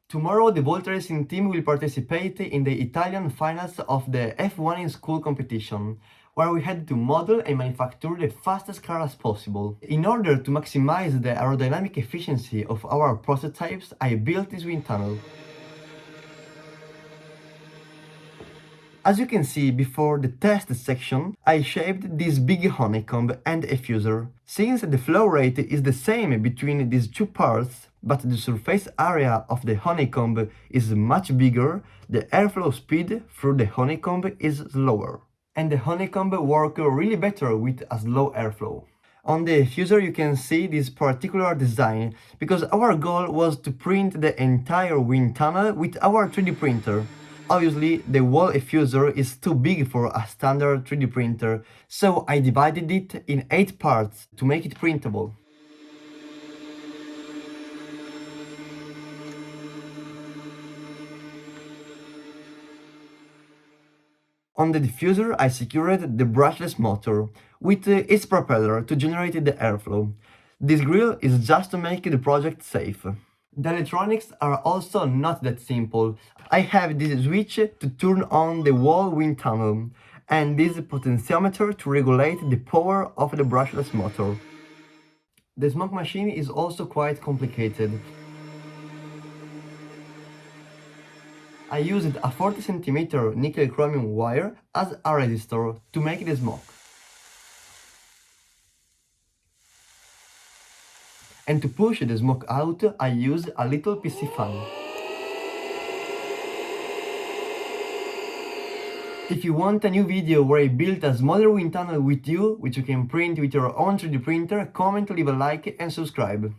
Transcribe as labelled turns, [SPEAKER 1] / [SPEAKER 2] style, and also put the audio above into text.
[SPEAKER 1] Tomorrow, the Volt Racing team will participate in the Italian finals of the F1 in School competition, where we had to model and manufacture the fastest car as possible. In order to maximize the aerodynamic efficiency of our prototypes, I built this wind tunnel. As you can see before the test section, I shaped this big honeycomb and a fusor. Since the flow rate is the same between these two parts, but the surface area of the honeycomb is much bigger, the airflow speed through the honeycomb is slower. And the honeycomb works really better with a slow airflow. On the fusor you can see this particular design, because our goal was to print the entire wind tunnel with our 3D printer. Obviously, the wall effusor is too big for a standard 3D printer, so I divided it in 8 parts to make it printable. On the diffuser, I secured the brushless motor with its propeller to generate the airflow. This grill is just to make the project safe. The electronics are also not that simple. I have this switch to turn on the wall wind tunnel, and this potentiometer to regulate the power of the brushless motor. The smoke machine is also quite complicated. I used a 40 cm nickel chromium wire as a resistor to make the smoke. And to push the smoke out, I use a little PC fan. If you want a new video where I built a smaller wind tunnel with you, which you can print with your own 3D printer, comment, leave a like and subscribe.